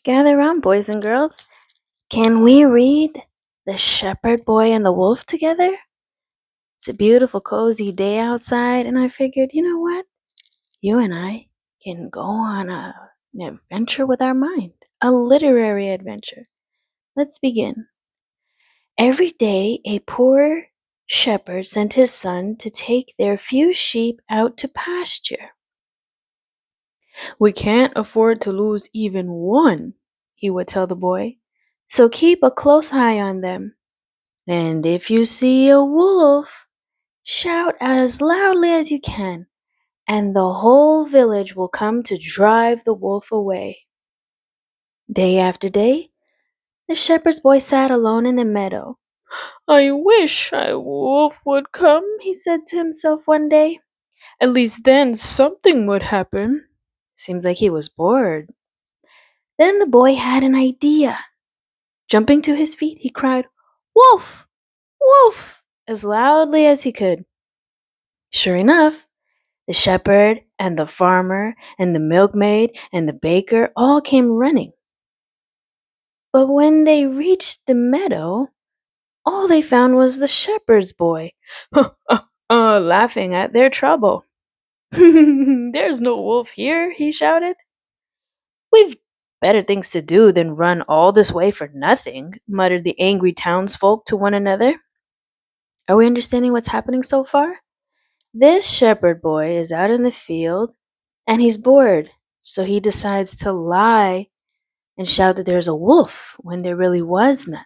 Gather round, boys and girls. Can we read The Shepherd Boy and the Wolf together? It's a beautiful, cozy day outside, and I figured, you know what? You and I can go on an adventure with our mind, a literary adventure. Let's begin. Every day, a poor shepherd sent his son to take their few sheep out to pasture. We can't afford to lose even one, he would tell the boy, so keep a close eye on them. And if you see a wolf, shout as loudly as you can, and the whole village will come to drive the wolf away. Day after day, the shepherd's boy sat alone in the meadow. I wish a wolf would come, he said to himself one day. At least then something would happen. Seems like he was bored. Then the boy had an idea. Jumping to his feet, he cried, Wolf! Wolf! As loudly as he could. Sure enough, the shepherd and the farmer and the milkmaid and the baker all came running. But when they reached the meadow, all they found was the shepherd's boy, laughing at their trouble. There's no wolf here, he shouted. We've better things to do than run all this way for nothing, muttered the angry townsfolk to one another. Are we understanding what's happening so far? This shepherd boy is out in the field and he's bored, so he decides to lie and shout that there's a wolf when there really was none.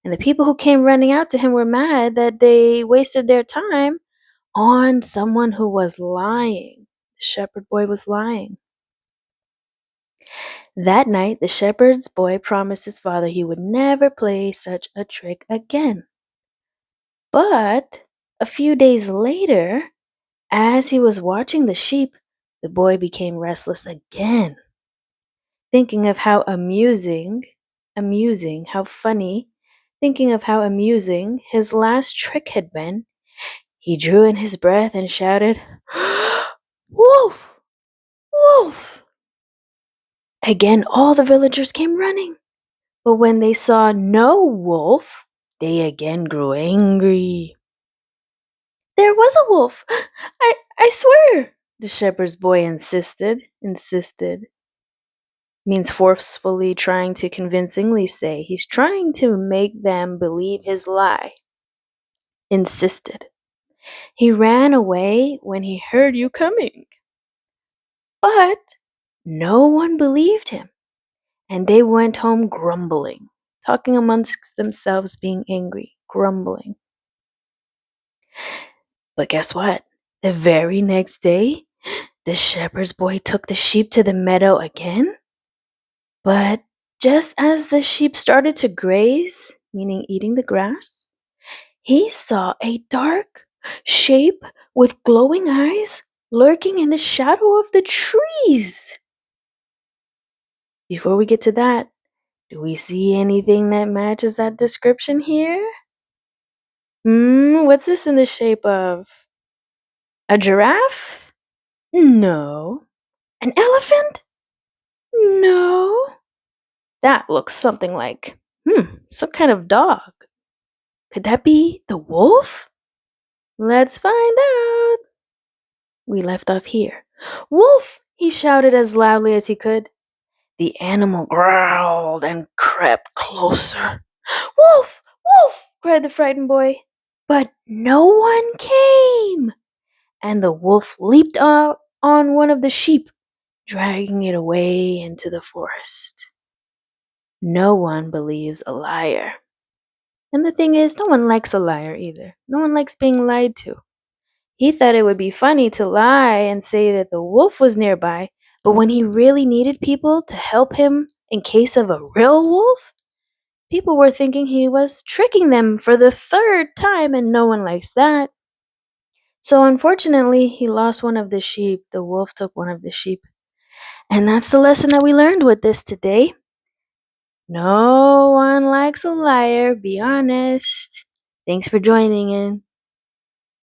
And the people who came running out to him were mad that they wasted their time on someone who was lying. The shepherd boy was lying. That night, the shepherd's boy promised his father he would never play such a trick again. But a few days later, as he was watching the sheep, the boy became restless again. Thinking of how how funny, thinking of how amusing his last trick had been, he drew in his breath and shouted, Wolf! Wolf! Again, all the villagers came running. But when they saw no wolf, they again grew angry. There was a wolf! I swear! The shepherd's boy insisted. Means forcefully trying to convincingly say. He's trying to make them believe his lie. Insisted. He ran away when he heard you coming. But no one believed him, and they went home grumbling, talking amongst themselves, being angry, grumbling. But guess what? The very next day, the shepherd's boy took the sheep to the meadow again. But just as the sheep started to graze, meaning eating the grass, he saw a dark shape with glowing eyes lurking in the shadow of the trees. Before we get to that, do we see anything that matches that description here? What's this in the shape of? A giraffe? No. An elephant? No. That looks something like, some kind of dog. Could that be the wolf? Let's find out. We left off here. Wolf! He shouted as loudly as he could. The animal growled and crept closer. Wolf! Wolf! Cried the frightened boy. But no one came. And the wolf leaped out on one of the sheep, dragging it away into the forest. No one believes a liar. And the thing is, no one likes a liar either. No one likes being lied to. He thought it would be funny to lie and say that the wolf was nearby, but when he really needed people to help him in case of a real wolf, people were thinking he was tricking them for the third time, and no one likes that. So unfortunately, he lost one of the sheep. The wolf took one of the sheep. And that's the lesson that we learned with this today. No one likes a liar, be honest. Thanks for joining in.